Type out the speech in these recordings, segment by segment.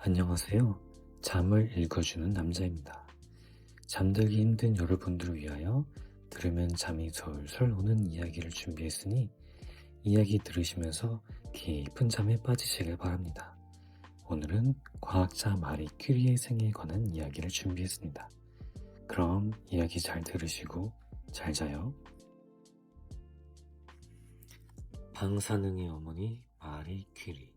안녕하세요. 잠을 읽어주는 남자입니다. 잠들기 힘든 여러분들을 위하여 들으면 잠이 솔솔 오는 이야기를 준비했으니 이야기 들으시면서 깊은 잠에 빠지시길 바랍니다. 오늘은 과학자 마리 큐리의 생에 관한 이야기를 준비했습니다. 그럼 이야기 잘 들으시고 잘 자요. 방사능의 어머니 마리 큐리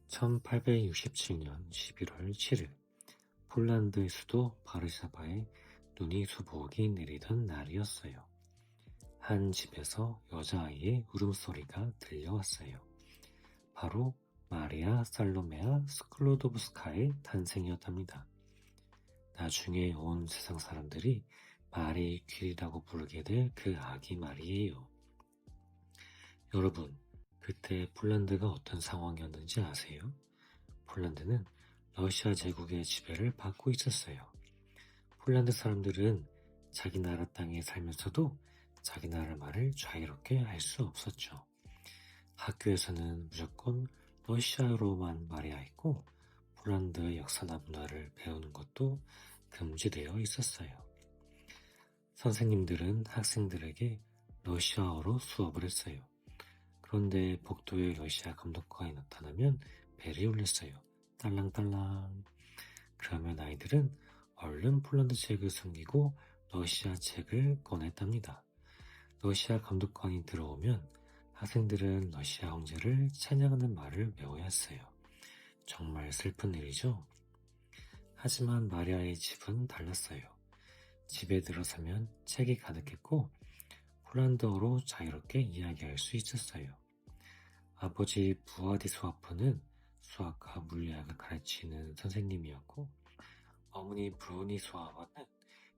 1867년 11월 7일 폴란드의 수도 바르샤바에 눈이 수북이 내리던 날이었어요. 한 집에서 여자아이의 울음소리가 들려왔어요. 바로 마리아 살로메아 스클로도브스카의 탄생이었답니다. 나중에 온 세상 사람들이 마리 퀴리라고 부르게 될 그 아기 말이에요. 여러분, 그때 폴란드가 어떤 상황이었는지 아세요? 폴란드는 러시아 제국의 지배를 받고 있었어요. 폴란드 사람들은 자기 나라 땅에 살면서도 자기 나라 말을 자유롭게 할 수 없었죠. 학교에서는 무조건 러시아어로만 말해야 했고 폴란드의 역사나 문화를 배우는 것도 금지되어 있었어요. 선생님들은 학생들에게 러시아어로 수업을 했어요. 그런데 복도에 러시아 감독관이 나타나면 벨이 울렸어요. 딸랑딸랑. 그러면 아이들은 얼른 폴란드 책을 숨기고 러시아 책을 꺼냈답니다. 러시아 감독관이 들어오면 학생들은 러시아 황제를 찬양하는 말을 외워야 했어요. 정말 슬픈 일이죠? 하지만 마리아의 집은 달랐어요. 집에 들어서면 책이 가득했고 폴란드어로 자유롭게 이야기할 수 있었어요. 아버지 부아디스와프는 수학과 물리학을 가르치는 선생님이었고 어머니 브로니스와와는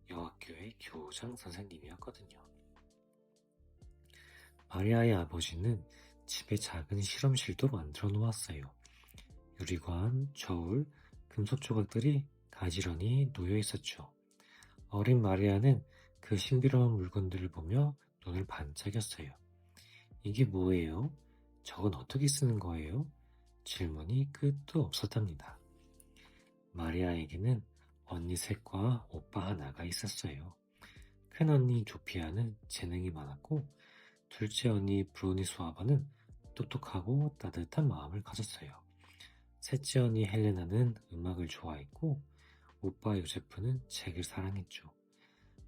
여학교의 교장 선생님이었거든요. 마리아의 아버지는 집에 작은 실험실도 만들어 놓았어요. 유리관, 저울, 금속 조각들이 가지런히 놓여 있었죠. 어린 마리아는 그 신비로운 물건들을 보며 눈을 반짝였어요. 이게 뭐예요? 저건 어떻게 쓰는 거예요? 질문이 끝도 없었답니다. 마리아에게는 언니 셋과 오빠 하나가 있었어요. 큰 언니 조피아는 재능이 많았고 둘째 언니 브로니스와바는 똑똑하고 따뜻한 마음을 가졌어요. 셋째 언니 헬레나는 음악을 좋아했고 오빠 요세프는 책을 사랑했죠.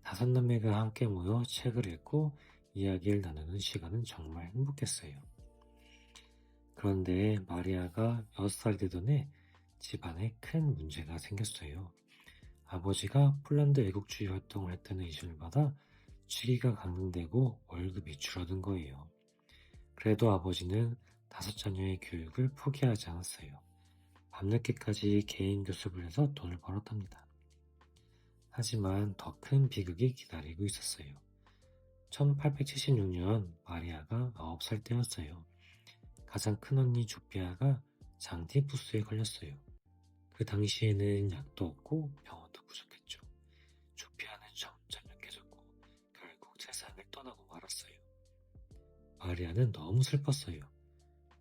다섯 남매가 함께 모여 책을 읽고 이야기를 나누는 시간은 정말 행복했어요. 그런데 마리아가 6살 되던 해 집안에 큰 문제가 생겼어요. 아버지가 폴란드 애국주의 활동을 했다는 이슈를 받아 직위가 강등되고 월급이 줄어든 거예요. 그래도 아버지는 5자녀의 교육을 포기하지 않았어요. 밤늦게까지 개인 교습을 해서 돈을 벌었답니다. 하지만 더 큰 비극이 기다리고 있었어요. 1876년 마리아가 9살 때였어요. 가장 큰 언니 조피아가 장티푸스에 걸렸어요. 그 당시에는 약도 없고 병원도 부족했죠. 조피아는 점점 약해졌고 결국 세상을 떠나고 말았어요. 마리아는 너무 슬펐어요.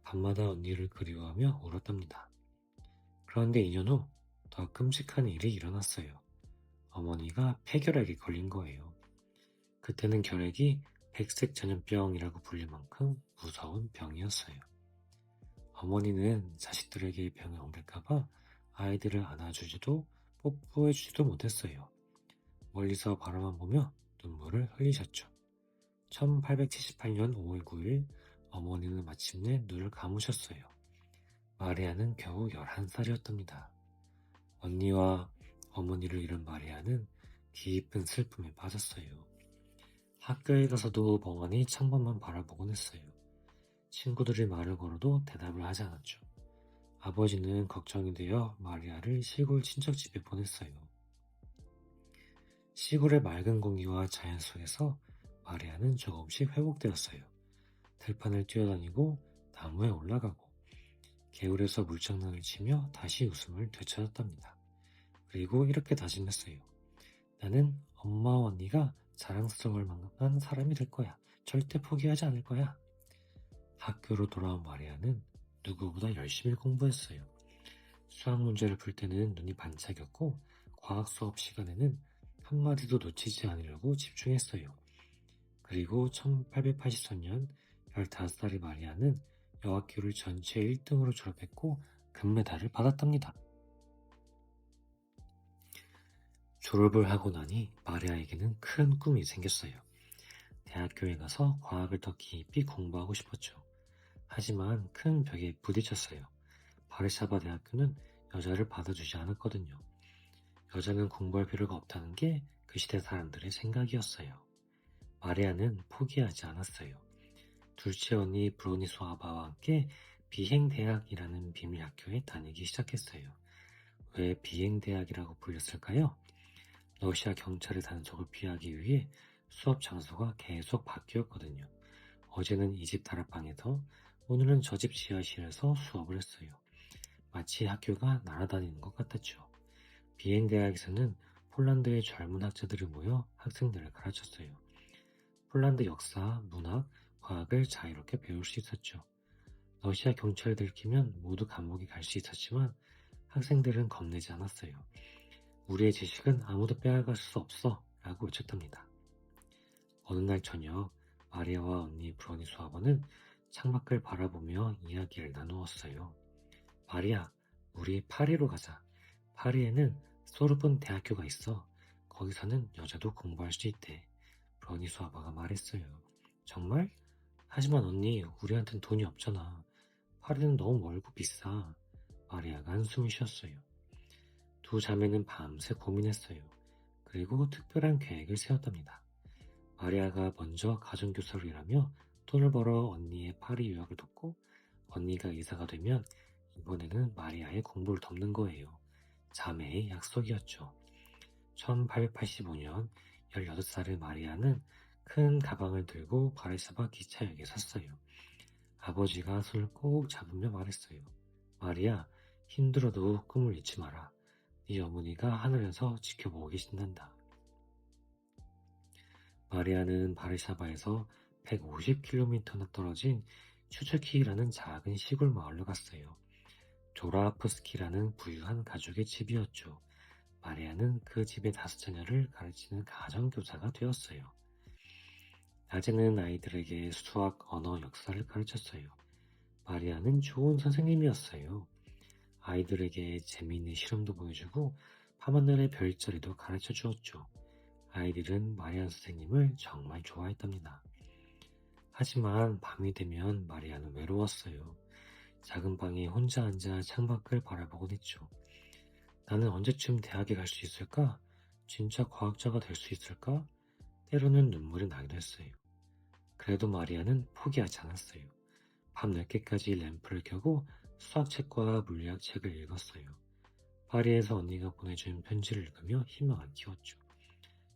밤마다 언니를 그리워하며 울었답니다. 그런데 2년 후 더 끔찍한 일이 일어났어요. 어머니가 폐결핵에 걸린 거예요. 그때는 결핵이 백색 전염병이라고 불릴 만큼 무서운 병이었어요. 어머니는 자식들에게 병을 옮길까봐 아이들을 안아주지도 뽀뽀해주지도 못했어요. 멀리서 바라만 보며 눈물을 흘리셨죠. 1878년 5월 9일 어머니는 마침내 눈을 감으셨어요. 마리아는 겨우 11살이었답니다. 언니와 어머니를 잃은 마리아는 깊은 슬픔에 빠졌어요. 학교에 가서도 멍하니 창밖만 바라보곤 했어요. 친구들이 말을 걸어도 대답을 하지 않았죠. 아버지는 걱정이 되어 마리아를 시골 친척집에 보냈어요. 시골의 맑은 공기와 자연 속에서 마리아는 조금씩 회복되었어요. 들판을 뛰어다니고 나무에 올라가고 개울에서 물장난을 치며 다시 웃음을 되찾았답니다. 그리고 이렇게 다짐했어요. 나는 엄마와 언니가 자랑스러울 만한 사람이 될 거야. 절대 포기하지 않을 거야. 학교로 돌아온 마리아는 누구보다 열심히 공부했어요. 수학 문제를 풀 때는 눈이 반짝였고 과학 수업 시간에는 한마디도 놓치지 않으려고 집중했어요. 그리고 1883년 15살의 마리아는 여학교를 전체 1등으로 졸업했고 금메달을 받았답니다. 졸업을 하고 나니 마리아에게는 큰 꿈이 생겼어요. 대학교에 가서 과학을 더 깊이 공부하고 싶었죠. 하지만 큰 벽에 부딪혔어요. 바르샤바 대학교는 여자를 받아주지 않았거든요. 여자는 공부할 필요가 없다는 게 그 시대 사람들의 생각이었어요. 마리아는 포기하지 않았어요. 둘째 언니 브로니스와바와 함께 비행대학이라는 비밀학교에 다니기 시작했어요. 왜 비행대학이라고 불렸을까요? 러시아 경찰의 단속을 피하기 위해 수업 장소가 계속 바뀌었거든요. 어제는 이 집 다락방에서, 오늘은 저 집 지하실에서 수업을 했어요. 마치 학교가 날아다니는 것 같았죠. 비행대학에서는 폴란드의 젊은 학자들이 모여 학생들을 가르쳤어요. 폴란드 역사, 문학, 과학을 자유롭게 배울 수 있었죠. 러시아 경찰에 들키면 모두 감옥에 갈 수 있었지만 학생들은 겁내지 않았어요. 우리의 지식은 아무도 빼앗을 수 없어 라고 외쳤답니다. 어느 날 저녁 마리아와 언니 브로니스와바는 창밖을 바라보며 이야기를 나누었어요. 마리아, 우리 파리로 가자. 파리에는 소르본 대학교가 있어. 거기서는 여자도 공부할 수 있대. 브로니스와바가 말했어요. 정말? 하지만 언니, 우리한텐 돈이 없잖아. 파리는 너무 멀고 비싸. 마리아가 한숨을 쉬었어요. 두 자매는 밤새 고민했어요. 그리고 특별한 계획을 세웠답니다. 마리아가 먼저 가정교사로 일하며 돈을 벌어 언니의 파리 유학을 돕고, 언니가 의사가 되면 이번에는 마리아의 공부를 돕는 거예요. 자매의 약속이었죠. 1885년 16살의 마리아는 큰 가방을 들고 바르샤바 기차역에 섰어요. 아버지가 손을 꼭 잡으며 말했어요. 마리아, 힘들어도 꿈을 잊지 마라. 네 어머니가 하늘에서 지켜보고 계신단다. 마리아는 바르샤바에서 150km나 떨어진 추츠키라는 작은 시골 마을로 갔어요. 조라프스키라는 부유한 가족의 집이었죠. 마리아는 그 집의 5자녀를 가르치는 가정교사가 되었어요. 낮에는 아이들에게 수학, 언어, 역사를 가르쳤어요. 마리아는 좋은 선생님이었어요. 아이들에게 재미있는 실험도 보여주고 밤하늘의 별자리도 가르쳐 주었죠. 아이들은 마리아 선생님을 정말 좋아했답니다. 하지만 밤이 되면 마리아는 외로웠어요. 작은 방에 혼자 앉아 창밖을 바라보곤 했죠. 나는 언제쯤 대학에 갈 수 있을까? 진짜 과학자가 될 수 있을까? 때로는 눈물이 나기도 했어요. 그래도 마리아는 포기하지 않았어요. 밤 늦게까지 램프를 켜고 수학책과 물리학책을 읽었어요. 파리에서 언니가 보내준 편지를 읽으며 희망을 키웠죠.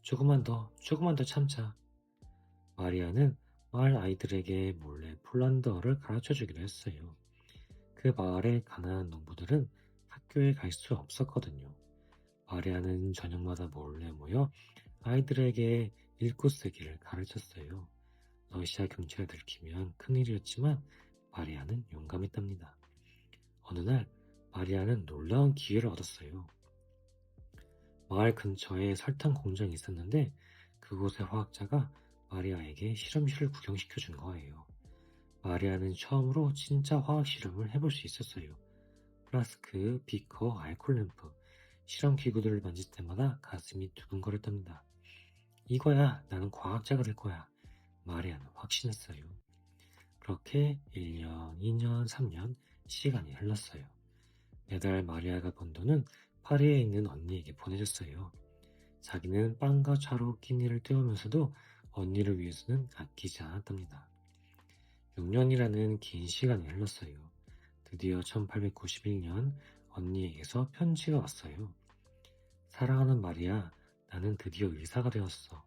조금만 더 참자. 마리아는 마을 아이들에게 몰래 폴란드어를 가르쳐 주기로 했어요. 그 마을의 가난한 농부들은 학교에 갈 수 없었거든요. 마리아는 저녁마다 몰래 모여 아이들에게 읽고 쓰기를 가르쳤어요. 러시아 경찰에 들키면 큰일이었지만 마리아는 용감했답니다. 어느 날 마리아는 놀라운 기회를 얻었어요. 마을 근처에 설탕 공장이 있었는데 그곳의 화학자가 마리아에게 실험실을 구경시켜 준 거예요. 마리아는 처음으로 진짜 화학 실험을 해볼 수 있었어요. 플라스크, 비커, 알콜 램프, 실험 기구들을 만질 때마다 가슴이 두근거렸답니다. 이거야, 나는 과학자가 될 거야. 마리아는 확신했어요. 그렇게 1년, 2년, 3년 시간이 흘렀어요. 매달 마리아가 번 돈은 파리에 있는 언니에게 보내줬어요. 자기는 빵과 차로 끼니를 때우면서도 언니를 위해서는 아끼지 않았답니다. 6년이라는 긴 시간이 흘렀어요. 드디어 1891년 언니에게서 편지가 왔어요. 사랑하는 마리아, 나는 드디어 의사가 되었어.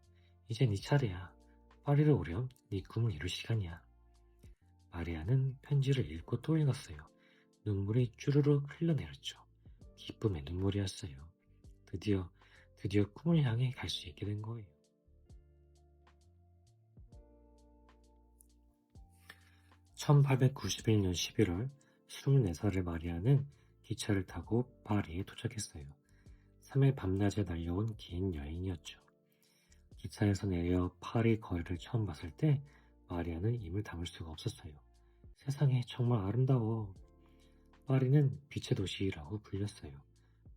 이제 네 차례야. 파리로 오렴 네 꿈을 이룰 시간이야. 마리아는 편지를 읽고 또 읽었어요. 눈물이 주르륵 흘러내렸죠. 기쁨의 눈물이었어요. 드디어 꿈을 향해 갈 수 있게 된 거예요. 1891년 11월 24살의 마리아는 기차를 타고 파리에 도착했어요. 3일 밤낮에 달려온 긴 여행이었죠. 기차에서 내려 파리 거리를 처음 봤을 때 마리아는 입을 다물 수가 없었어요. 세상에 정말 아름다워. 파리는 빛의 도시라고 불렸어요.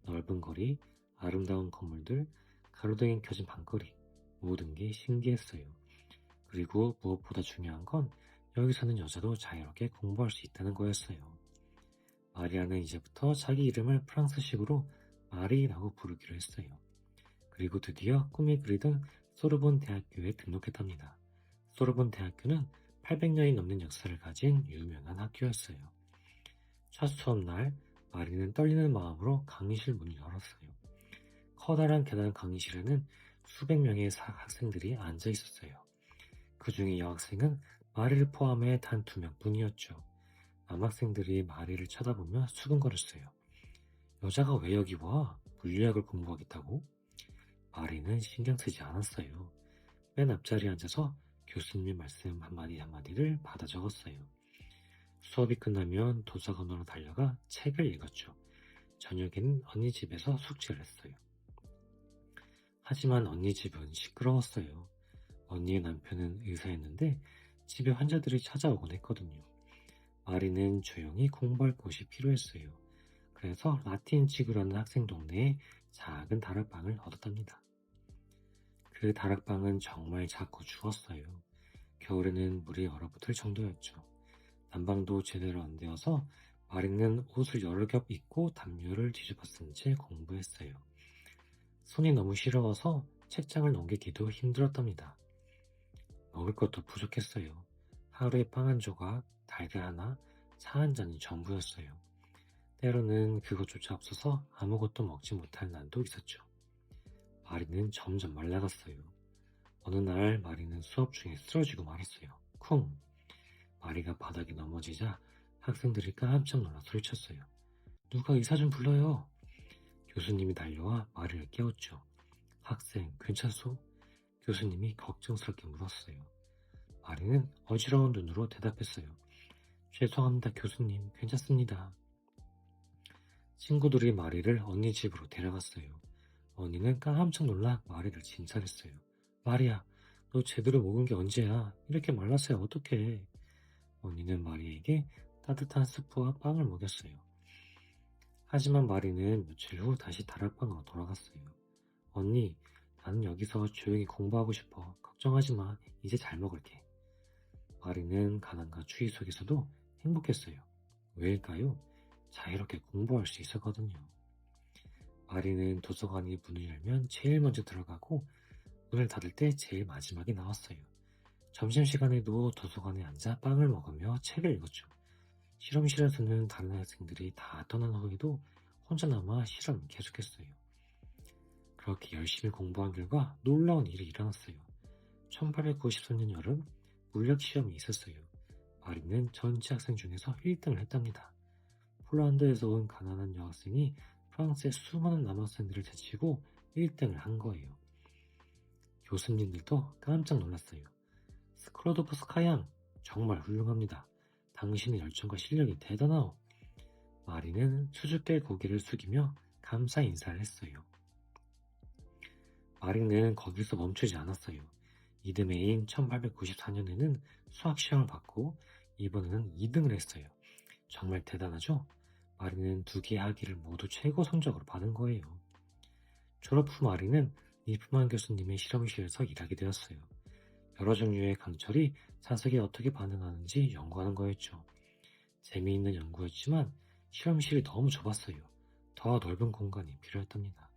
넓은 거리, 아름다운 건물들, 가로등이 켜진 밤거리, 모든 게 신기했어요. 그리고 무엇보다 중요한 건 여기 사는 여자도 자유롭게 공부할 수 있다는 거였어요. 마리아는 이제부터 자기 이름을 프랑스식으로 마리라고 부르기로 했어요. 그리고 드디어 꿈에 그리던 소르본 대학교에 등록했답니다. 소르본 대학교는 800년이 넘는 역사를 가진 유명한 학교였어요. 첫 수업날 마리는 떨리는 마음으로 강의실 문을 열었어요. 커다란 계단 강의실에는 수백 명의 학생들이 앉아 있었어요. 그 중에 여학생은 마리를 포함해 단 2명뿐이었죠. 남학생들이 마리를 쳐다보며 수근거렸어요. 여자가 왜 여기 와? 물리학을 공부하겠다고? 마리는 신경 쓰지 않았어요. 맨 앞자리에 앉아서 교수님의 말씀 한마디 한마디를 받아 적었어요. 수업이 끝나면 도서관으로 달려가 책을 읽었죠. 저녁에는 언니 집에서 숙제를 했어요. 하지만 언니 집은 시끄러웠어요. 언니의 남편은 의사였는데 집에 환자들이 찾아오곤 했거든요. 마리는 조용히 공부할 곳이 필요했어요. 그래서 라틴 치구라는 학생 동네에 작은 다락방을 얻었답니다. 그 다락방은 정말 작고 추웠어요. 겨울에는 물이 얼어붙을 정도였죠. 난방도 제대로 안 되어서 마리는 옷을 여러 겹 입고 담요를 뒤집어 쓴 채 공부했어요. 손이 너무 시려워서 책장을 넘기기도 힘들었답니다. 먹을 것도 부족했어요. 하루에 빵 한 조각, 달걀 하나, 차 한 잔이 전부였어요. 때로는 그것조차 없어서 아무것도 먹지 못할 날도 있었죠. 마리는 점점 말라갔어요. 어느 날 마리는 수업 중에 쓰러지고 말았어요. 쿵! 마리가 바닥에 넘어지자 학생들이 깜짝 놀라 소리쳤어요. 누가 의사 좀 불러요. 교수님이 달려와 마리를 깨웠죠. 학생, 괜찮소? 교수님이 걱정스럽게 물었어요. 마리는 어지러운 눈으로 대답했어요. 죄송합니다, 교수님. 괜찮습니다. 친구들이 마리를 언니 집으로 데려갔어요. 언니는 깜짝 놀라 마리를 진찰했어요. 마리야, 너 제대로 먹은 게 언제야? 이렇게 말랐어요. 어떡해? 언니는 마리에게 따뜻한 스프와 빵을 먹였어요. 하지만 마리는 며칠 후 다시 다락방으로 돌아갔어요. 언니, 나는 여기서 조용히 공부하고 싶어. 걱정하지 마. 이제 잘 먹을게. 마리는 가난과 추위 속에서도 행복했어요. 왜일까요? 자유롭게 공부할 수 있었거든요. 마리는 도서관이 문을 열면 제일 먼저 들어가고 문을 닫을 때 제일 마지막에 나왔어요. 점심시간에도 도서관에 앉아 빵을 먹으며 책을 읽었죠. 실험실에서는 다른 학생들이 다 떠난 후에도 혼자 남아 실험을 계속했어요. 그렇게 열심히 공부한 결과 놀라운 일이 일어났어요. 1894년 여름 물리학 시험이 있었어요. 마리는 전체 학생 중에서 1등을 했답니다. 폴란드에서 온 가난한 여학생이 프랑스의 수많은 남학생들을 제치고 1등을 한 거예요. 교수님들도 깜짝 놀랐어요. 스크로도프스카 양, 정말 훌륭합니다. 당신의 열정과 실력이 대단하오. 마리는 수줍게 고개를 숙이며 감사 인사를 했어요. 마리는 거기서 멈추지 않았어요. 이듬해인 1894년에는 수학 시험을 받고 이번에는 2등을 했어요. 정말 대단하죠? 마리는 2개의 학위를 모두 최고 성적으로 받은 거예요. 졸업 후 마리는 리프만 교수님의 실험실에서 일하게 되었어요. 여러 종류의 강철이 자석에 어떻게 반응하는지 연구하는 거였죠. 재미있는 연구였지만 실험실이 너무 좁았어요. 더 넓은 공간이 필요했답니다.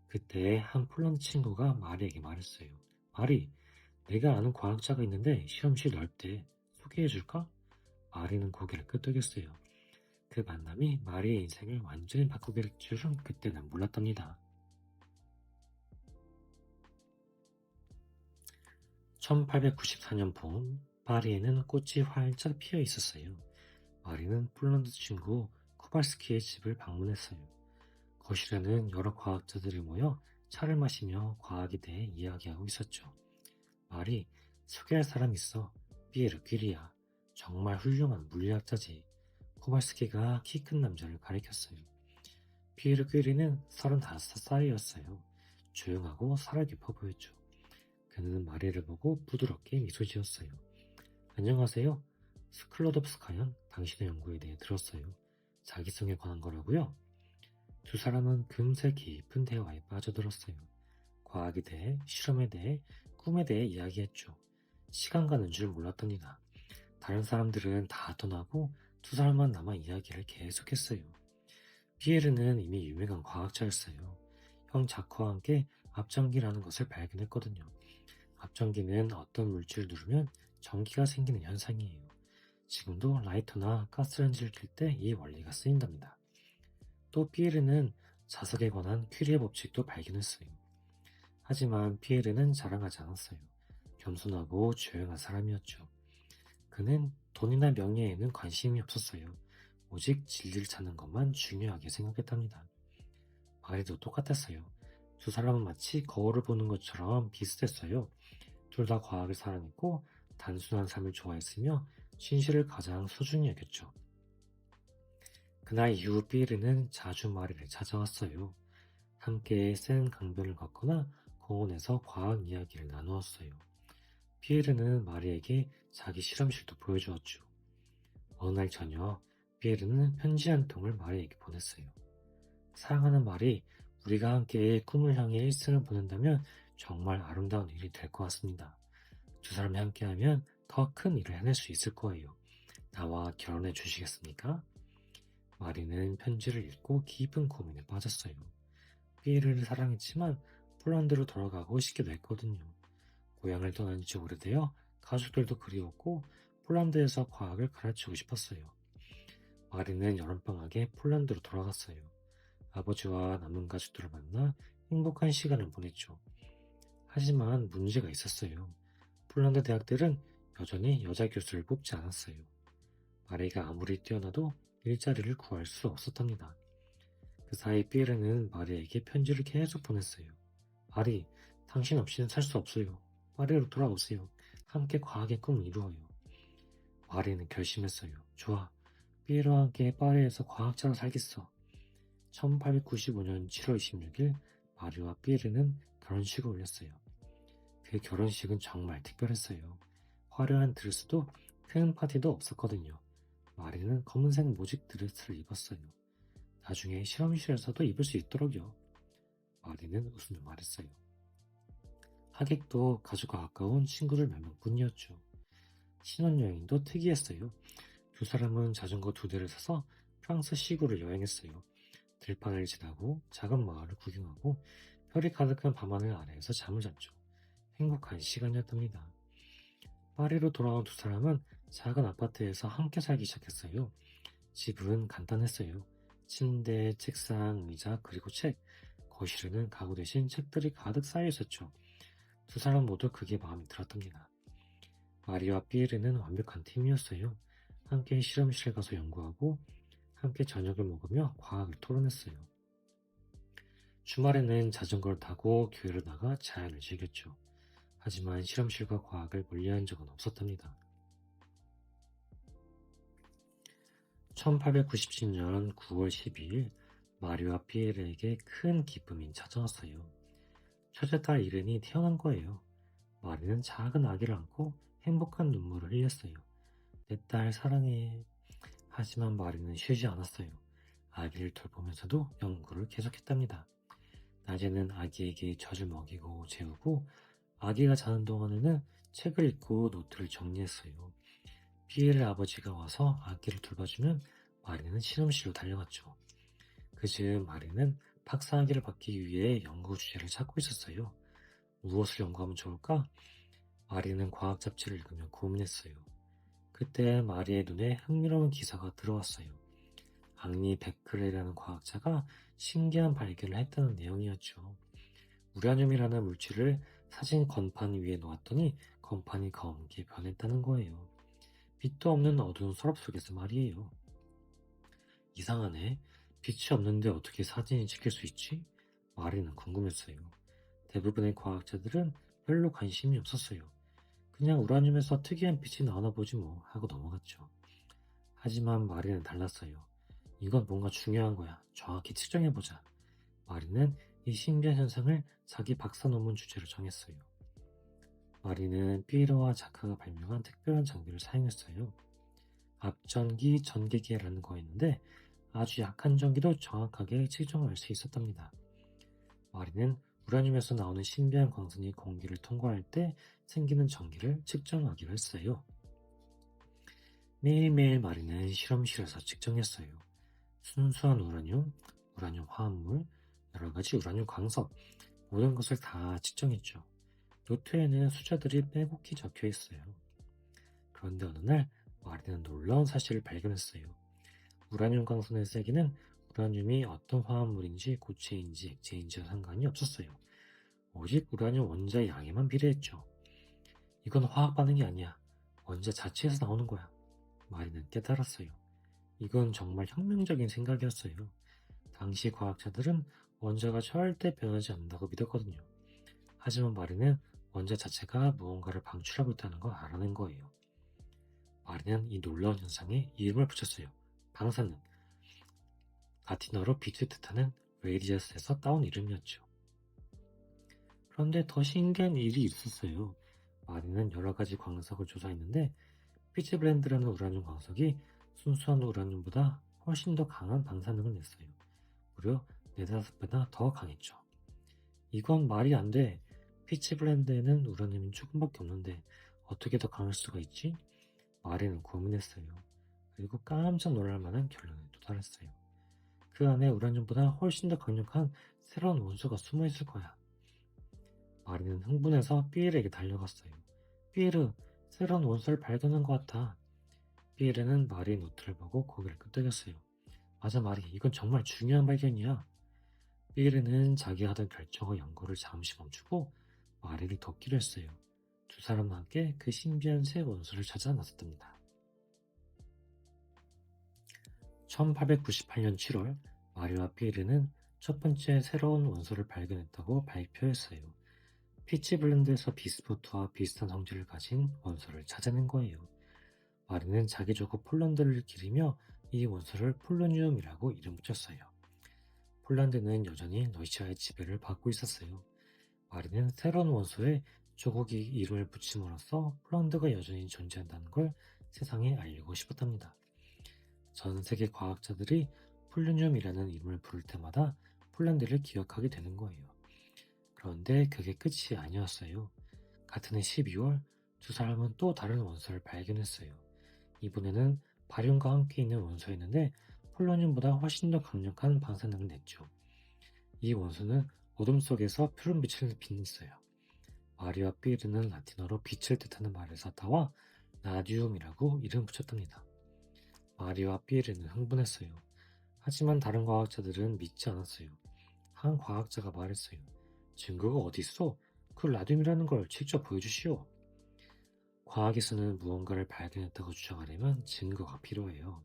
그때 한 폴란드 친구가 마리에게 말했어요. 마리, 내가 아는 과학자가 있는데 실험실 넓대. 소개해줄까? 마리는 고개를 끄덕였어요. 그 만남이 마리의 인생을 완전히 바꾸게 될 줄은 그때는 몰랐답니다. 1894년 봄, 파리에는 꽃이 활짝 피어 있었어요. 마리는 폴란드 친구 코발스키의 집을 방문했어요. 거실에는 여러 과학자들이 모여 차를 마시며 과학에 대해 이야기하고 있었죠. 마리, 소개할 사람 있어. 피에르 퀴리야. 정말 훌륭한 물리학자지. 코발스키가 키 큰 남자를 가리켰어요. 피에르 퀴리는 35살이었어요. 조용하고 살아 깊어 보였죠. 그는 마리를 보고 부드럽게 미소 지었어요. 안녕하세요. 스클로덥스카양, 당신의 연구에 대해 들었어요. 자기성에 관한 거라고요? 두 사람은 금세 깊은 대화에 빠져들었어요. 과학에 대해, 실험에 대해, 꿈에 대해 이야기했죠. 시간 가는 줄 몰랐답니다. 다른 사람들은 다 떠나고 두 사람만 남아 이야기를 계속했어요. 피에르는 이미 유명한 과학자였어요. 형 자크와 함께 앞전기라는 것을 발견했거든요. 앞전기는 어떤 물질을 누르면 전기가 생기는 현상이에요. 지금도 라이터나 가스렌지를 켤 때 이 원리가 쓰인답니다. 또 피에르는 자석에 관한 퀴리의 법칙도 발견했어요. 하지만 피에르는 자랑하지 않았어요. 겸손하고 조용한 사람이었죠. 그는 돈이나 명예에는 관심이 없었어요. 오직 진리를 찾는 것만 중요하게 생각했답니다. 마리도 똑같았어요. 두 사람은 마치 거울을 보는 것처럼 비슷했어요. 둘 다 과학을 사랑했고 단순한 삶을 좋아했으며 진실을 가장 소중히 여겼죠. 그날 이후 피에르는 자주 마리를 찾아왔어요. 함께 센 강변을 걷거나 공원에서 과학 이야기를 나누었어요. 피에르는 마리에게 자기 실험실도 보여주었죠. 어느 날 저녁, 피에르는 편지 한 통을 마리에게 보냈어요. 사랑하는 마리, 우리가 함께 꿈을 향해 일생을 보낸다면 정말 아름다운 일이 될 것 같습니다. 두 사람이 함께하면 더 큰 일을 해낼 수 있을 거예요. 나와 결혼해 주시겠습니까? 마리는 편지를 읽고 깊은 고민에 빠졌어요. 피에르를 사랑했지만 폴란드로 돌아가고 싶기도 했거든요. 고향을 떠난 지 오래되어 가족들도 그리웠고 폴란드에서 과학을 가르치고 싶었어요. 마리는 여름방학에 폴란드로 돌아갔어요. 아버지와 남은 가족들을 만나 행복한 시간을 보냈죠. 하지만 문제가 있었어요. 폴란드 대학들은 여전히 여자 교수를 뽑지 않았어요. 마리가 아무리 뛰어나도 일자리를 구할 수 없었답니다. 그 사이 피에르는 마리에게 편지를 계속 보냈어요. 마리, 당신 없이는 살 수 없어요. 파리로 돌아오세요. 함께 과학의 꿈을 이루어요. 마리는 결심했어요. 좋아. 피에르와 함께 파리에서 과학자로 살겠어. 1895년 7월 26일 마리와 피에르는 결혼식을 올렸어요. 그 결혼식은 정말 특별했어요. 화려한 드레스도 큰 파티도 없었거든요. 마리는 검은색 모직 드레스를 입었어요. 나중에 실험실에서도 입을 수 있도록요. 마리는 웃으며 말했어요. 하객도 가족과 가까운 친구들 몇 명뿐이었죠. 신혼여행도 특이했어요. 두 사람은 자전거 2대를 사서 프랑스 시골을 여행했어요. 들판을 지나고 작은 마을을 구경하고 별이 가득한 밤하늘 아래에서 잠을 잤죠. 행복한 시간이었답니다. 파리로 돌아온 두 사람은 작은 아파트에서 함께 살기 시작했어요. 집은 간단했어요. 침대, 책상, 의자, 그리고 책. 거실에는 가구 대신 책들이 가득 쌓여 있었죠. 두 사람 모두 그게 마음에 들었답니다. 마리와 피에르는 완벽한 팀이었어요. 함께 실험실에 가서 연구하고 함께 저녁을 먹으며 과학을 토론했어요. 주말에는 자전거를 타고 교회로 나가 자연을 즐겼죠. 하지만 실험실과 과학을 분리한 적은 없었답니다. 1897년 9월 12일 마리와 피에르에게 큰 기쁨이 찾아왔어요. 첫째딸 이른이 태어난 거예요. 마리는 작은 아기를 안고 행복한 눈물을 흘렸어요. 내 딸 사랑해. 하지만 마리는 쉬지 않았어요. 아기를 돌보면서도 연구를 계속했답니다. 낮에는 아기에게 젖을 먹이고 재우고 아기가 자는 동안에는 책을 읽고 노트를 정리했어요. 피에르 아버지가 와서 아기를 돌봐주면 마리는 실험실로 달려갔죠. 그즈음 마리는 박사학위를 받기 위해 연구 주제를 찾고 있었어요. 무엇을 연구하면 좋을까? 마리는 과학 잡지를 읽으며 고민했어요. 그때 마리의 눈에 흥미로운 기사가 들어왔어요. 앙리 베크레라는 과학자가 신기한 발견을 했다는 내용이었죠. 우라늄이라는 물질을 사진 건판 위에 놓았더니 건판이 검게 변했다는 거예요. 빛도 없는 어두운 서랍 속에서 말이에요. 이상하네. 빛이 없는데 어떻게 사진이 찍힐 수 있지? 마리는 궁금했어요. 대부분의 과학자들은 별로 관심이 없었어요. 그냥 우라늄에서 특이한 빛이 나오나 보지 뭐 하고 넘어갔죠. 하지만 마리는 달랐어요. 이건 뭔가 중요한 거야. 정확히 측정해보자. 마리는 이 신비한 현상을 자기 박사 논문 주제로 정했어요. 마리는 삐에로와 자카가 발명한 특별한 장비를 사용했어요. 앞전기 전기계라는 거였는데 아주 약한 전기도 정확하게 측정할 수 있었답니다. 마리는 우라늄에서 나오는 신비한 광선이 공기를 통과할 때 생기는 전기를 측정하기로 했어요. 매일매일 마리는 실험실에서 측정했어요. 순수한 우라늄, 우라늄 화합물, 여러 가지 우라늄 광석, 모든 것을 다 측정했죠. 노트에는 숫자들이 빼곡히 적혀 있어요. 그런데 어느 날 마리는 놀라운 사실을 발견했어요. 우라늄 광선의 세기는 우라늄이 어떤 화합물인지 고체인지 액체인지와 상관이 없었어요. 오직 우라늄 원자의 양에만 비례했죠. 이건 화학 반응이 아니야. 원자 자체에서 나오는 거야. 마리는 깨달았어요. 이건 정말 혁명적인 생각이었어요. 당시 과학자들은 원자가 절대 변하지 않는다고 믿었거든요. 하지만 마리는 원자 자체가 무언가를 방출하고 있다는 걸 알아낸 거예요. 마리는 이 놀라운 현상에 이름을 붙였어요. 방사능. 라틴어로 빛을 뜻하는 레디어스에서 따온 이름이었죠. 그런데 더 신기한 일이 있었어요. 마리는 여러 가지 광석을 조사했는데 피츠블렌드라는 우라늄 광석이 순수한 우라늄보다 훨씬 더 강한 방사능을 냈어요. 무려 4~5배나 더 강했죠. 이건 말이 안 돼. 피츠블렌드에는 우라늄이 조금밖에 없는데 어떻게 더 강할 수가 있지? 마리는 고민했어요. 그리고 깜짝 놀랄 만한 결론에 도달했어요. 그 안에 우라늄보다 훨씬 더 강력한 새로운 원소가 숨어 있을 거야. 마리는 흥분해서 삐에르에게 달려갔어요. 삐에르, 새로운 원소를 발견한 것 같아. 삐에르는 마리의 노트를 보고 고개를 끄덕였어요. 맞아, 마리. 이건 정말 중요한 발견이야. 삐에르는 자기 하던 결정과 연구를 잠시 멈추고 마리를 돕기로 했어요. 두 사람은 함께 그 신비한 새 원소를 찾아 나섰답니다. 1898년 7월, 마리와 삐에르는 첫 번째 새로운 원소를 발견했다고 발표했어요. 피치블렌드에서 비스무트와 비슷한 성질을 가진 원소를 찾아낸 거예요. 마리는 자기족국 폴란드를 기리며 이 원소를 폴로늄이라고 이름 붙였어요. 폴란드는 여전히 러시아의 지배를 받고 있었어요. 마리는 새로운 원소에 조국이 이름을 붙임으로써 폴란드가 여전히 존재한다는 걸 세상에 알리고 싶었답니다. 전 세계 과학자들이 폴로늄이라는 이름을 부를 때마다 폴란드를 기억하게 되는 거예요. 그런데 그게 끝이 아니었어요. 같은 해 12월 두 사람은 또 다른 원소를 발견했어요. 이번에는 바륨과 함께 있는 원소였는데 폴로늄보다 훨씬 더 강력한 방사능을 냈죠. 이 원소는 어둠 속에서 푸른빛을 빛냈어요. 마리와 삐에르는 라틴어로 빛을 뜻하는 말에서 따와 라디움이라고 이름 붙였답니다. 마리와 삐에르는 흥분했어요. 하지만 다른 과학자들은 믿지 않았어요. 한 과학자가 말했어요. 증거가 어디 있어? 그 라듐이라는 걸 직접 보여주시오. 과학에서는 무언가를 발견했다고 주장하려면 증거가 필요해요.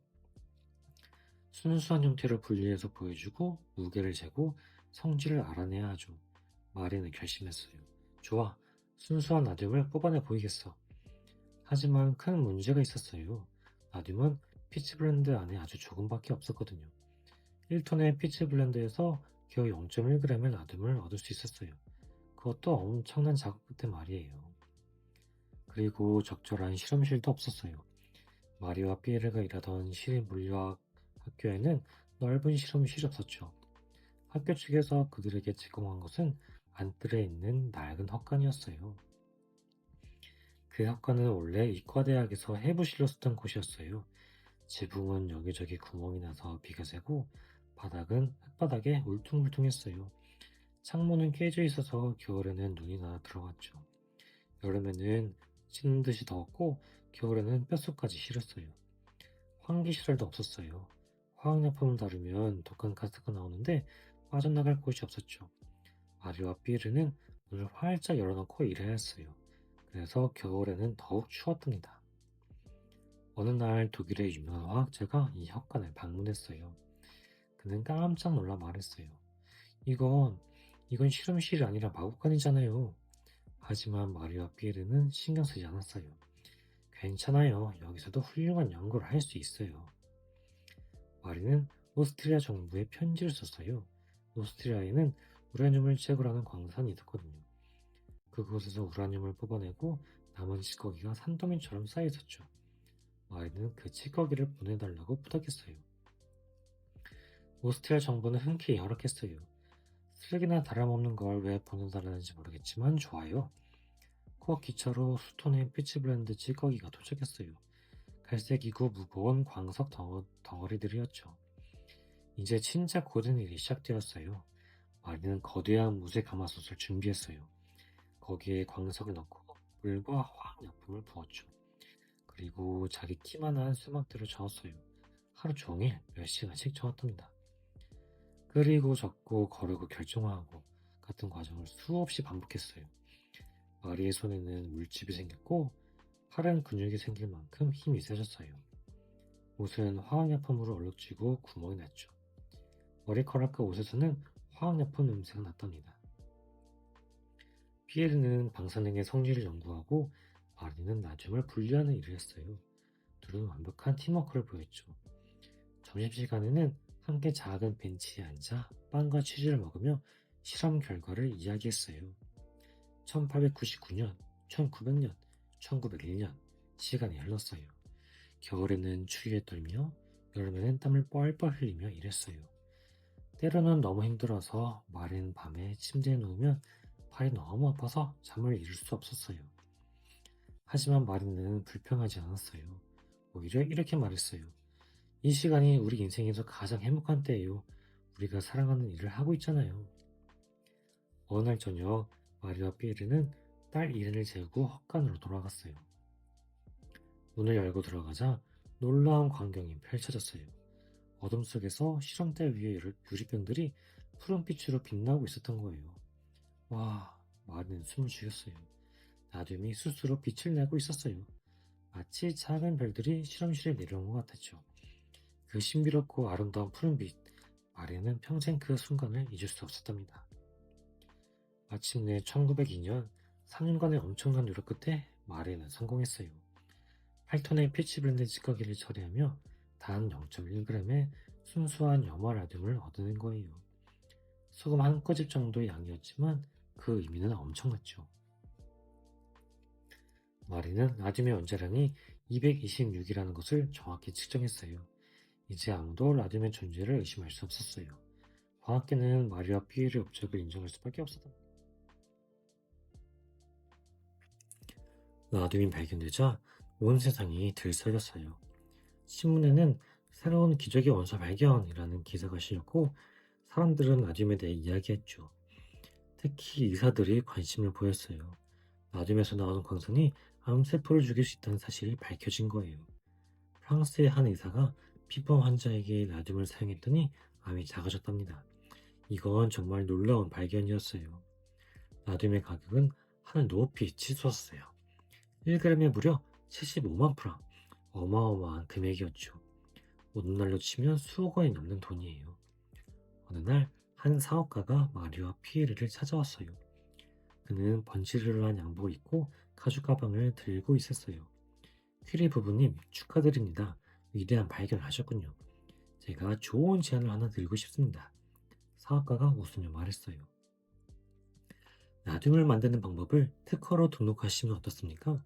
순수한 형태를 분리해서 보여주고 무게를 재고 성질을 알아내야 하죠. 마리는 결심했어요. 좋아, 순수한 나듐을 뽑아내 보이겠어. 하지만 큰 문제가 있었어요. 나듐은 피츠블렌드 안에 아주 조금밖에 없었거든요. 1톤의 피츠블렌드에서 겨우 0.1g의 나듐을 얻을 수 있었어요. 그것도 엄청난 작업 끝에 말이에요. 그리고 적절한 실험실도 없었어요. 마리와 삐에르가 일하던 시립물리학 학교에는 넓은 실험실이 없었죠. 학교 측에서 그들에게 제공한 것은 안뜰에 있는 낡은 헛간이었어요. 그 헛간은 원래 이과대학에서 해부실로 쓰던 곳이었어요. 지붕은 여기저기 구멍이 나서 비가 새고 바닥은 흙바닥에 울퉁불퉁했어요. 창문은 깨져 있어서 겨울에는 눈이 나 들어갔죠. 여름에는 찌는 듯이 더웠고 겨울에는 뼛속까지 시렸어요. 환기시설도 없었어요. 화학약품을 다루면 독한 가스가 나오는데 빠져나갈 곳이 없었죠. 마리와 삐에르는 문을 활짝 열어놓고 일해야 했어요. 그래서 겨울에는 더욱 추웠답니다. 어느 날 독일의 유명한 화학자가 이 헛간을 방문했어요. 그는 깜짝 놀라 말했어요. 이건 실험실이 아니라 마구간이잖아요. 하지만 마리와 삐에르는 신경 쓰지 않았어요. 괜찮아요. 여기서도 훌륭한 연구를 할 수 있어요. 마리는 오스트리아 정부에 편지를 썼어요. 오스트리아에는 우라늄을 채굴하는 광산이 있었거든요. 그곳에서 우라늄을 뽑아내고 남은 찌꺼기가 산더미처럼 쌓여 있었죠. 마리는 그 찌꺼기를 보내달라고 부탁했어요. 오스트리아 정부는 흔쾌히 허락했어요. 쓰레기나 다름없는 걸 왜 보내달라는지 모르겠지만 좋아요. 꼭 기차로 수톤의 피츠블렌드 찌꺼기가 도착했어요. 갈색이고 무거운 광석 덩어리들이었죠. 이제 진짜 고된 일이 시작되었어요. 마리는 거대한 무쇠 가마솥을 준비했어요. 거기에 광석을 넣고 물과 화학약품을 부었죠. 그리고 자기 키만한 수막들을 저었어요. 하루 종일 몇 시간씩 저었답니다. 끓이고 젓고 거르고 결정하고 같은 과정을 수없이 반복했어요. 마리의 손에는 물집이 생겼고 팔은 근육이 생길 만큼 힘이 세졌어요. 옷은 화학약품으로 얼룩지고 구멍이 났죠. 머리카락과 옷에서는 화학약품 냄새가 났답니다. 피에르는 방사능의 성질을 연구하고 마리는 나중을 분리하는 일을 했어요. 둘은 완벽한 팀워크를 보였죠. 점심시간에는 함께 작은 벤치에 앉아 빵과 치즈를 먹으며 실험 결과를 이야기했어요. 1899년, 1900년, 1901년 시간이 흘렀어요. 겨울에는 추위에 떨며 여름에는 땀을 뻘뻘 흘리며 일했어요. 때로는 너무 힘들어서 마리는 밤에 침대에 누우면 팔이 너무 아파서 잠을 이룰 수 없었어요. 하지만 마리는 불평하지 않았어요. 오히려 이렇게 말했어요. 이 시간이 우리 인생에서 가장 행복한 때예요. 우리가 사랑하는 일을 하고 있잖아요. 어느 날 저녁 마리와 피에르는 딸 이렌을 재우고 헛간으로 돌아갔어요. 문을 열고 들어가자 놀라운 광경이 펼쳐졌어요. 어둠 속에서 실험대 위에 유리병들이 푸른빛으로 빛나고 있었던 거예요. 와, 마리는 숨을 죽였어요. 나듐이 스스로 빛을 내고 있었어요. 마치 작은 별들이 실험실에 내려온 것 같았죠. 그 신비롭고 아름다운 푸른빛, 마리는 평생 그 순간을 잊을 수 없었답니다. 마침내 1902년 3년간의 엄청난 노력 끝에 마리는 성공했어요. 8톤의 피치블렌드 찌꺼기를 처리하며 단 0.1g의 순수한 염화라듐을 얻어낸 거예요. 소금 한 꼬집 정도의 양이었지만 그 의미는 엄청났죠. 마리는 라듐의 원자량이 226이라는 것을 정확히 측정했어요. 이제 아무도 라듐의 존재를 의심할 수 없었어요. 과학계는 마리와 피에르의 업적을 인정할 수밖에 없었다. 라듐이 발견되자 온 세상이 들썩였어요. 신문에는 새로운 기적의 원소 발견이라는 기사가 실렸고 사람들은 라듐에 대해 이야기했죠. 특히 의사들이 관심을 보였어요. 나듐에서 나오는 광선이 암세포를 죽일 수 있다는 사실이 밝혀진 거예요. 프랑스의 한 의사가 피부 환자에게 나듐을 사용했더니 암이 작아졌답니다. 이건 정말 놀라운 발견이었어요. 나듐의 가격은 하늘 높이 치솟았어요. 1g에 무려 75만 프랑, 어마어마한 금액이었죠. 오늘날로 치면 수억 원이 넘는 돈이에요. 어느 날 한 사업가가 마리와 피에르를 찾아왔어요. 그는 번지르르 한 양복을 입고 가죽 가방을 들고 있었어요. 퀴리 부부님 축하드립니다. 위대한 발견을 하셨군요. 제가 좋은 제안을 하나 드리고 싶습니다. 사업가가 웃으며 말했어요. 나듐을 만드는 방법을 특허로 등록하시면 어떻습니까?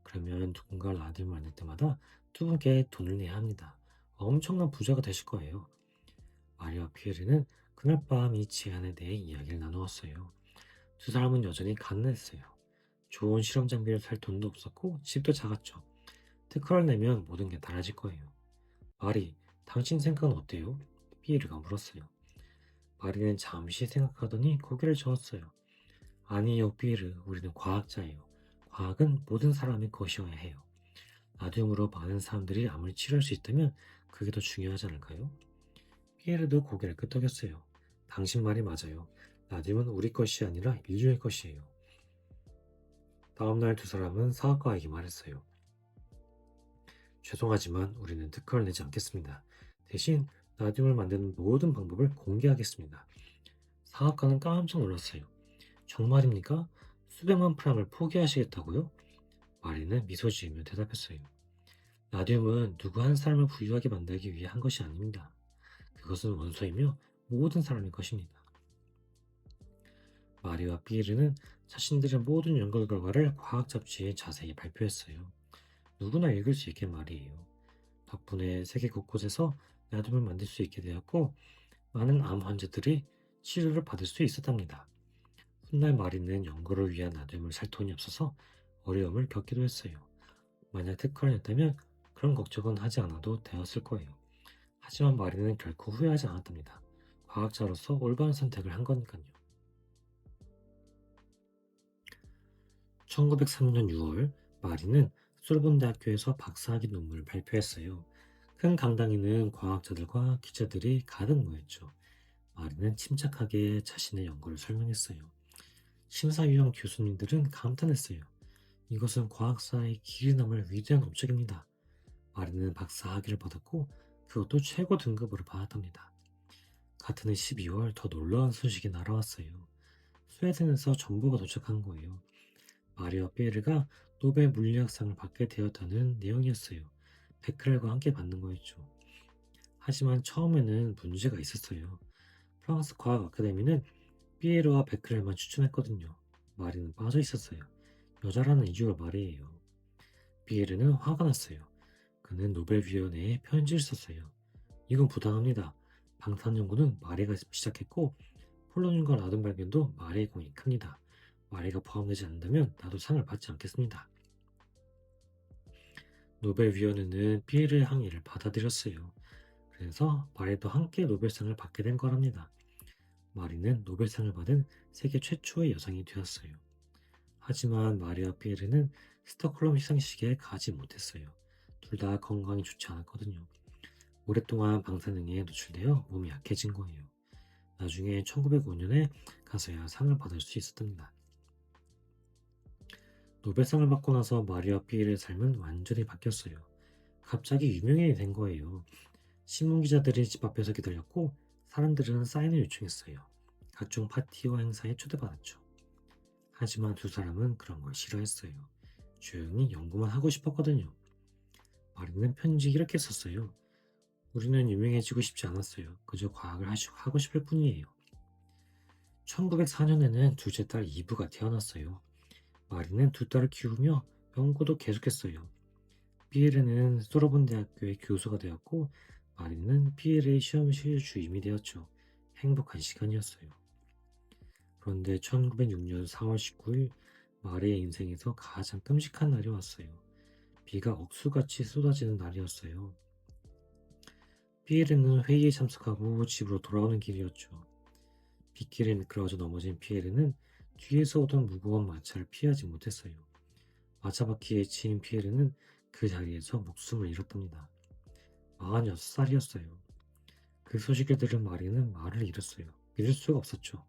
그러면 누군가 나듐을 만들 때마다 두 분께 돈을 내야 합니다. 엄청난 부자가 되실 거예요. 마리와 피에르는 그날 밤 이 제안에 대해 이야기를 나누었어요. 두 사람은 여전히 가난했어요. 좋은 실험 장비를 살 돈도 없었고 집도 작았죠. 특허를 내면 모든 게 달라질 거예요. 마리, 당신 생각은 어때요? 피에르가 물었어요. 마리는 잠시 생각하더니 고개를 저었어요. 아니요, 피에르, 우리는 과학자예요. 과학은 모든 사람의 것이어야 해요. 나듐으로 많은 사람들이 암을 치료할 수 있다면 그게 더 중요하지 않을까요? 피에르도 고개를 끄덕였어요. 당신 말이 맞아요. 나듐은 우리 것이 아니라 인류의 것이에요. 다음날 두 사람은 사업가에게 말했어요. 죄송하지만 우리는 특허를 내지 않겠습니다. 대신 나듐을 만드는 모든 방법을 공개하겠습니다. 사업가는 깜짝 놀랐어요. 정말입니까? 수백만 프랑을 포기하시겠다고요? 마리는 미소 지으며 대답했어요. 라듐은 누구 한 사람을 부유하게 만들기 위해 한 것이 아닙니다. 그것은 원소이며 모든 사람의 것입니다. 마리와 피에르는 자신들의 모든 연구 결과를 과학 잡지에 자세히 발표했어요. 누구나 읽을 수 있게 말이에요. 덕분에 세계 곳곳에서 나눔을 만들 수 있게 되었고 많은 암 환자들이 치료를 받을 수 있었답니다. 훗날 마리는 연구를 위한 나눔을 살 돈이 없어서 어려움을 겪기도 했어요. 만약 특허를 냈다면 그런 걱정은 하지 않아도 되었을 거예요. 하지만 마리는 결코 후회하지 않았답니다. 과학자로서 올바른 선택을 한 거니까요. 1903년 6월, 마리는 소르본 대학교에서 박사학위 논문을 발표했어요. 큰 강당에는 과학자들과 기자들이 가득 모였죠. 마리는 침착하게 자신의 연구를 설명했어요. 심사위원 교수님들은 감탄했어요. 이것은 과학사의 길이 남을 위대한 업적입니다. 마리는 박사 학위를 받았고 그것도 최고 등급으로 받았답니다. 같은 해 12월 더 놀라운 소식이 날아왔어요. 스웨덴에서 정보가 도착한 거예요. 마리와 피에르가 노벨 물리학상을 받게 되었다는 내용이었어요. 베크렐과 함께 받는 거였죠. 하지만 처음에는 문제가 있었어요. 프랑스 과학 아카데미는 피에르와 베크렐만 추천했거든요. 마리는 빠져 있었어요. 여자라는 이유가 말이에요. 피에르는 화가 났어요. 그는 노벨위원회에 편지를 썼어요. 이건 부당합니다. 방탄연구는 마리가 시작했고 폴로늄과 라돈 발견도 마리의 공이 큽니다. 마리가 포함되지 않는다면 나도 상을 받지 않겠습니다. 노벨위원회는 피에르의 항의를 받아들였어요. 그래서 마리도 함께 노벨상을 받게 된 거랍니다. 마리는 노벨상을 받은 세계 최초의 여성이 되었어요. 하지만 마리와 피에르는 스톡홀름 시상식에 가지 못했어요. 둘 다 건강이 좋지 않았거든요. 오랫동안 방사능에 노출되어 몸이 약해진 거예요. 나중에 1905년에 가서야 상을 받을 수 있었답니다. 노벨상을 받고 나서 마리아 피에르의 삶은 완전히 바뀌었어요. 갑자기 유명인이 된 거예요. 신문 기자들이 집 앞에서 기다렸고 사람들은 사인을 요청했어요. 각종 파티와 행사에 초대받았죠. 하지만 두 사람은 그런 걸 싫어했어요. 조용히 연구만 하고 싶었거든요. 마리는 편지 이렇게 썼어요. 우리는 유명해지고 싶지 않았어요. 그저 과학을 하고 싶을 뿐이에요. 1904년에는 둘째 딸 이브가 태어났어요. 마리는 두 딸을 키우며 연구도 계속했어요. 피에르는 소르본 대학교의 교수가 되었고 마리는 피에르의 시험실 주임이 되었죠. 행복한 시간이었어요. 그런데 1906년 4월 19일 마리의 인생에서 가장 끔찍한 날이 왔어요. 비가 억수같이 쏟아지는 날이었어요. 피에르는 회의에 참석하고 집으로 돌아오는 길이었죠. 빗길에 미끄러져 넘어진 피에르는 뒤에서 오던 무거운 마차를 피하지 못했어요. 마차바퀴에 치인 피에르는 그 자리에서 목숨을 잃었답니다. 46살이었어요. 그 소식을 들은 마리는 말을 잃었어요. 믿을 수가 없었죠.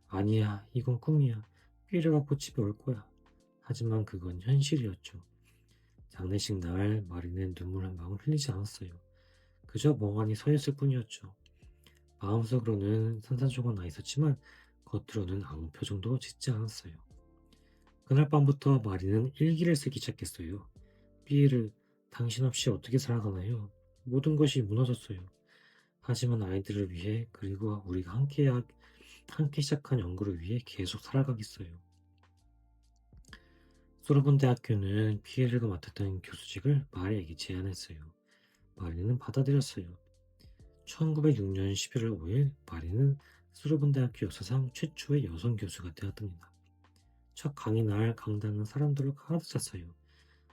아니야, 이건 꿈이야. 피에르가 곧 집에 올 거야. 하지만 그건 현실이었죠. 장례식 날 마리는 눈물 한 방울 흘리지 않았어요. 그저 멍하니 서 있을 뿐이었죠. 마음속으로는 산산조각 나 있었지만 겉으로는 아무 표정도 짓지 않았어요. 그날 밤부터 마리는 일기를 쓰기 시작했어요. 피에르, 당신 없이 어떻게 살아가나요? 모든 것이 무너졌어요. 하지만 아이들을 위해 그리고 우리가 함께 시작한 연구를 위해 계속 살아가겠어요. 소르본 대학교는 피에르가 맡았던 교수직을 마리에게 제안했어요. 마리는 받아들였어요. 1906년 11월 5일 마리는 소르본 대학교 역사상 최초의 여성 교수가 되었답니다. 첫 강의 날 강당은 사람들로 가득 찼어요.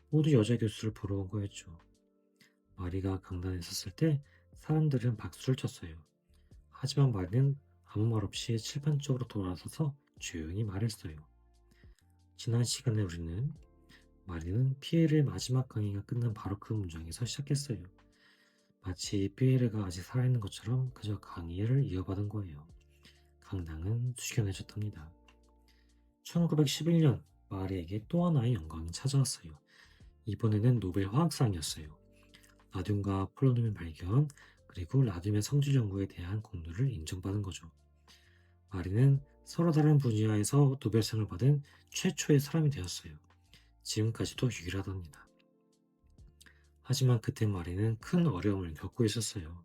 모두 여자 교수를 보러 온 거였죠. 마리가 강단에 섰을 때 사람들은 박수를 쳤어요. 하지만 마리는 아무 말 없이 칠판 쪽으로 돌아서서 조용히 말했어요. 지난 시간에 마리는 피에르의 마지막 강의가 끝난 바로 그 문장에서 시작했어요. 마치 피에르가 아직 살아있는 것처럼 그저 강의를 이어받은 거예요. 강당은 숙연해졌답니다. 1911년 마리에게 또 하나의 영광이 찾아왔어요. 이번에는 노벨 화학상이었어요. 라듐과 폴로늄의 발견, 그리고 라듐의 성질 연구에 대한 공로를 인정받은 거죠. 마리는 서로 다른 분야에서 노벨상을 받은 최초의 사람이 되었어요. 지금까지도 유일하답니다. 하지만 그때 마리는 큰 어려움을 겪고 있었어요.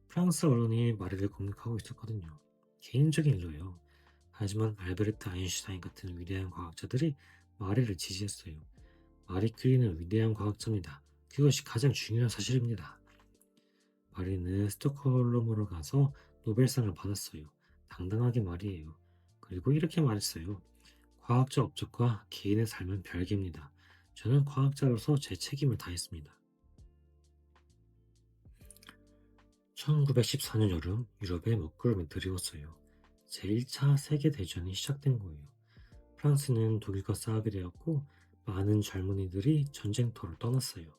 프랑스 언론이 마리를 공격하고 있었거든요. 개인적인 일로요. 하지만 알베르트 아인슈타인 같은 위대한 과학자들이 마리를 지지했어요. 마리 큐리는 위대한 과학자입니다. 그것이 가장 중요한 사실입니다. 마리는 스톡홀름으로 가서 노벨상을 받았어요. 당당하게 말이에요. 그리고 이렇게 말했어요. 과학적 업적과 개인의 삶은 별개입니다. 저는 과학자로서 제 책임을 다했습니다. 1914년 여름 유럽에 먹구름이 드리웠어요. 제1차 세계대전이 시작된 거예요. 프랑스는 독일과 싸우게 되었고 많은 젊은이들이 전쟁터를 떠났어요.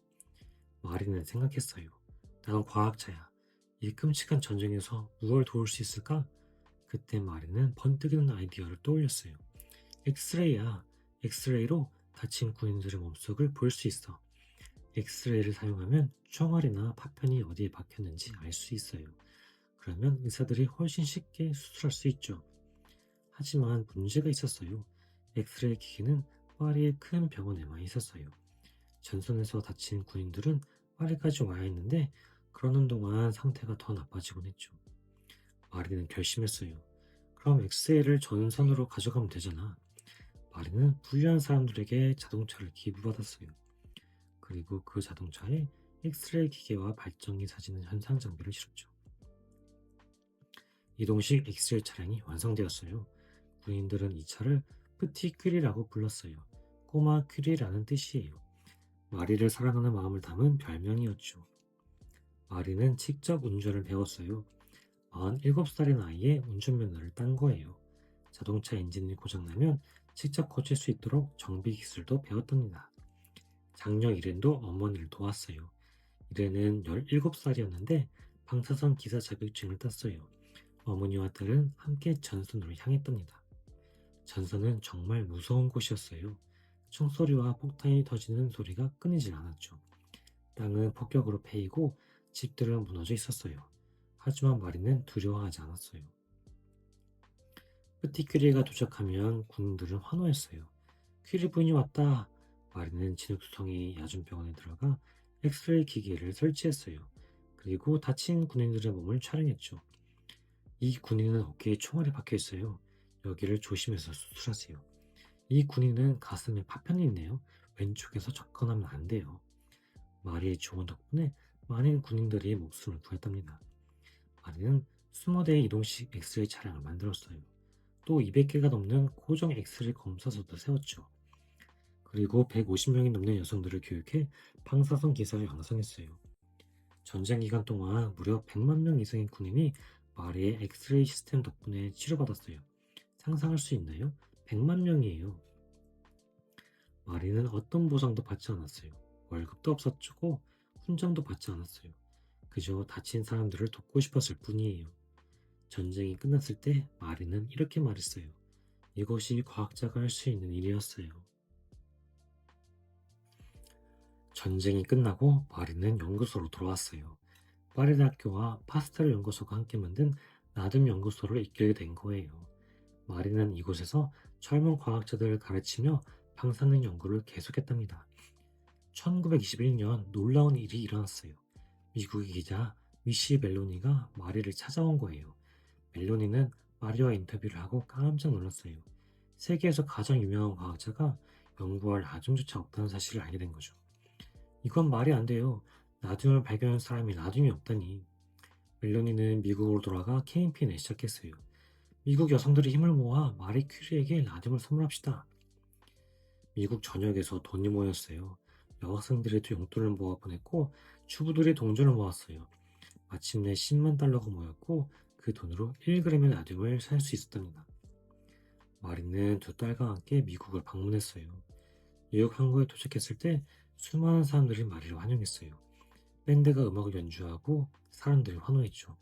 마리는 생각했어요. 난 과학자야. 이 끔찍한 전쟁에서 무엇을 도울 수 있을까? 그때 마리는 번뜩이는 아이디어를 떠올렸어요. 엑스레이야. 엑스레이로 다친 군인들의 몸속을 볼 수 있어. 엑스레이를 사용하면 총알이나 파편이 어디에 박혔는지 알 수 있어요. 그러면 의사들이 훨씬 쉽게 수술할 수 있죠. 하지만 문제가 있었어요. 엑스레이 기기는 파리의 큰 병원에만 있었어요. 전선에서 다친 군인들은 파리까지 와야 했는데 그러는 동안 상태가 더 나빠지곤 했죠. 마리는 결심했어요. 그럼 엑스레이를 전선으로 가져가면 되잖아. 마리는 부유한 사람들에게 자동차를 기부받았어요. 그리고 그 자동차에 엑스레이 기계와 발전기 사진은 현상 장비를 실었죠. 이동식 엑스레이 차량이 완성되었어요. 군인들은 이 차를 프티 퀴리라고 불렀어요. 꼬마 퀴리라는 뜻이에요. 마리를 사랑하는 마음을 담은 별명이었죠. 마리는 직접 운전을 배웠어요. 47살의 나이에 운전면허를 딴 거예요. 자동차 엔진이 고장나면 직접 고칠 수 있도록 정비 기술도 배웠답니다. 장녀 이렌도 어머니를 도왔어요. 이렌은 17살이었는데 방사선 기사 자격증을 땄어요. 어머니와 딸은 함께 전선으로 향했답니다. 전선은 정말 무서운 곳이었어요. 총소리와 폭탄이 터지는 소리가 끊이질 않았죠. 땅은 폭격으로 패이고 집들은 무너져 있었어요. 하지만 마리는 두려워하지 않았어요. 프티 퀴리가 도착하면 군인들은 환호했어요. 퀴리 부인이 왔다. 마리는 진흙투성이 야전 병원에 들어가 엑스레이 기계를 설치했어요. 그리고 다친 군인들의 몸을 촬영했죠. 이 군인은 어깨에 총알이 박혀 있어요. 여기를 조심해서 수술하세요. 이 군인은 가슴에 파편이 있네요. 왼쪽에서 접근하면 안 돼요. 마리의 조언 덕분에 많은 군인들이 목숨을 구했답니다. 마리는 20대의 이동식 엑스레이 차량을 만들었어요. 또 200개가 넘는 고정 엑스레이 검사소도 세웠죠. 그리고 150명이 넘는 여성들을 교육해 방사선 기사를 양성했어요. 전쟁 기간 동안 무려 100만 명 이상의 군인이 마리의 엑스레이 시스템 덕분에 치료받았어요. 상상할 수 있나요? 100만 명이에요. 마리는 어떤 보상도 받지 않았어요. 월급도 없었고 훈장도 받지 않았어요. 그저 다친 사람들을 돕고 싶었을 뿐이에요. 전쟁이 끝났을 때 마리는 이렇게 말했어요. 이것이 과학자가 할 수 있는 일이었어요. 전쟁이 끝나고 마리는 연구소로 돌아왔어요. 파리 대학교와 파스텔 연구소가 함께 만든 나둠 연구소를 이끌게 된 거예요. 마리는 이곳에서 젊은 과학자들을 가르치며 방사능 연구를 계속했답니다. 1921년 놀라운 일이 일어났어요. 미국의 기자 미시 멜로니가 마리를 찾아온 거예요. 멜로니는 마리와 인터뷰를 하고 깜짝 놀랐어요. 세계에서 가장 유명한 과학자가 연구할 나중조차 없다는 사실을 알게 된 거죠. 이건 말이 안 돼요. 나중을 발견한 사람이 나중이 없다니. 멜로니는 미국으로 돌아가 캠페인을 시작했어요. 미국 여성들이 힘을 모아 마리 큐리에게 라듐을 선물합시다. 미국 전역에서 돈이 모였어요. 여학생들이 용돈을 모아 보냈고 주부들이 동전을 모았어요. 마침내 10만 달러가 모였고 그 돈으로 1g의 라듐을 살 수 있었답니다. 마리는 두 딸과 함께 미국을 방문했어요. 뉴욕 항구에 도착했을 때 수많은 사람들이 마리를 환영했어요. 밴드가 음악을 연주하고 사람들이 환호했죠.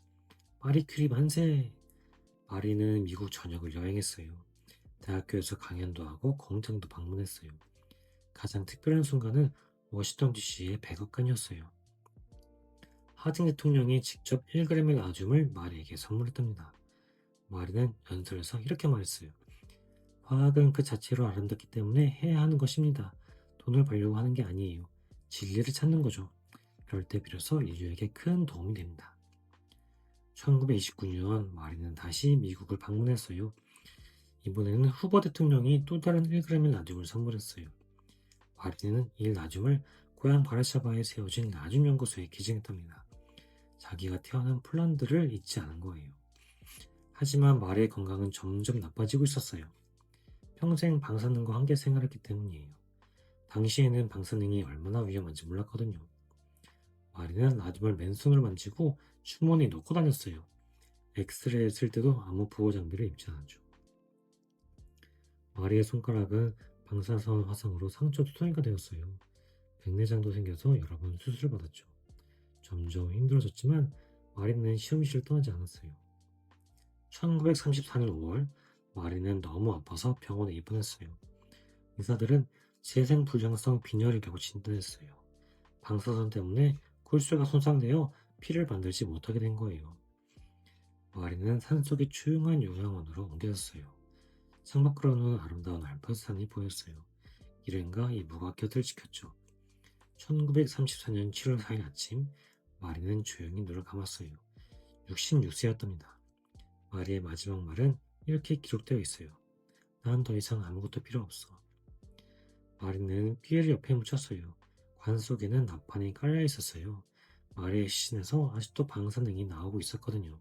마리 큐리 만세! 마리는 미국 전역을 여행했어요. 대학교에서 강연도 하고 공장도 방문했어요. 가장 특별한 순간은 워싱턴 DC의 백악관이었어요. 하딩 대통령이 직접 1g의 나듐을 마리에게 선물했답니다. 마리는 연설에서 이렇게 말했어요. 과학은 그 자체로 아름답기 때문에 해야 하는 것입니다. 돈을 벌려고 하는 게 아니에요. 진리를 찾는 거죠. 그럴 때 비로소 인류에게 큰 도움이 됩니다. 1929년 마리는 다시 미국을 방문했어요. 이번에는 후보 대통령이 또 다른 1g의 나중을 선물했어요. 마리는 이 나중을 고향 바르샤바에 세워진 나중 연구소에 기증했답니다. 자기가 태어난 폴란드를 잊지 않은 거예요. 하지만 마리의 건강은 점점 나빠지고 있었어요. 평생 방사능과 함께 생활했기 때문이에요. 당시에는 방사능이 얼마나 위험한지 몰랐거든요. 마리는 나중을 맨손으로 만지고 주머니에 넣고 다녔어요. 엑스레이를 쓸 때도 아무 보호 장비를 입지 않았죠. 마리의 손가락은 방사선 화상으로 상처 투성이가 되었어요. 백내장도 생겨서 여러 번 수술을 받았죠. 점점 힘들어졌지만 마리는 시험실을 떠나지 않았어요. 1934년 5월 마리는 너무 아파서 병원에 입원했어요. 의사들은 재생불량성 빈혈을 겨우 진단했어요. 방사선 때문에 골수가 손상되어 피를 만들지 못하게 된 거예요. 마리는 산속의 조용한 요양원으로 옮겨졌어요. 창밖으로는 아름다운 알프스산이 보였어요. 일행과 이브가 곁을 지켰죠. 1934년 7월 4일 아침, 마리는 조용히 눈을 감았어요. 66세였답니다. 마리의 마지막 말은 이렇게 기록되어 있어요. 난 더 이상 아무것도 필요 없어. 마리는 피해를 옆에 묻혔어요. 관 속에는 나판이 깔려 있었어요. 마리의 시신에서 아직도 방사능이 나오고 있었거든요.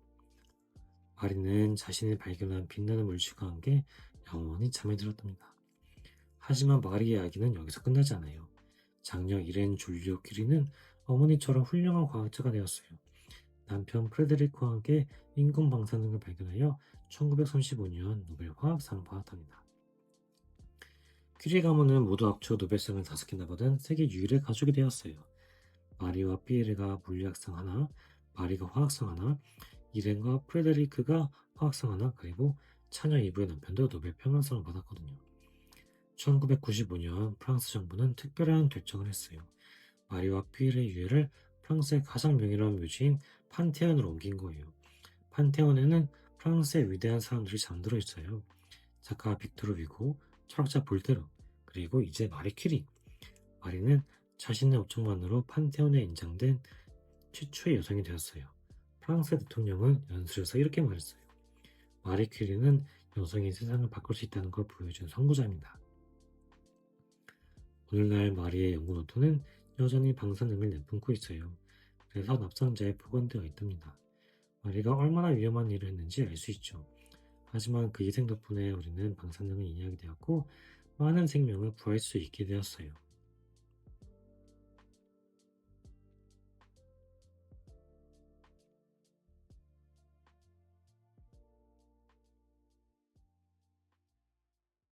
마리는 자신이 발견한 빛나는 물질과 함께 영원히 잠에 들었답니다. 하지만 마리의 이야기는 여기서 끝나지 않아요. 장녀 이렌 줄리오 퀴리는 어머니처럼 훌륭한 과학자가 되었어요. 남편 프레데리크와 함께 인공 방사능을 발견하여 1935년 노벨 화학상을 받았답니다. 퀴리 가문은 모두 합쳐 노벨상을 5개나 받은 세계 유일의 가족이 되었어요. 마리와 피에르가 물리학상 하나, 마리가 화학상 하나, 이렌과 프레데리크가 화학상 하나, 그리고 차녀 이브의 남편도 노벨 평화상을 받았거든요. 1995년 프랑스 정부는 특별한 결정을 했어요. 마리와 피에르의 유해를 프랑스의 가장 명예로운 묘지인 판테온으로 옮긴 거예요. 판테온에는 프랑스의 위대한 사람들이 잠들어 있어요. 작가 빅토르 위고, 철학자 볼테르, 그리고 이제 마리 퀴리. 마리는 자신의 업적만으로 판테온에 인장된 최초의 여성이 되었어요. 프랑스 대통령은 연설에서 이렇게 말했어요. 마리 퀴리는 여성이 세상을 바꿀 수 있다는 걸 보여준 선구자입니다. 오늘날 마리의 연구 노트는 여전히 방사능을 내뿜고 있어요. 그래서 납상자에 보관되어 있답니다. 마리가 얼마나 위험한 일을 했는지 알 수 있죠. 하지만 그 희생 덕분에 우리는 방사능을 이해하게 되었고 많은 생명을 구할 수 있게 되었어요.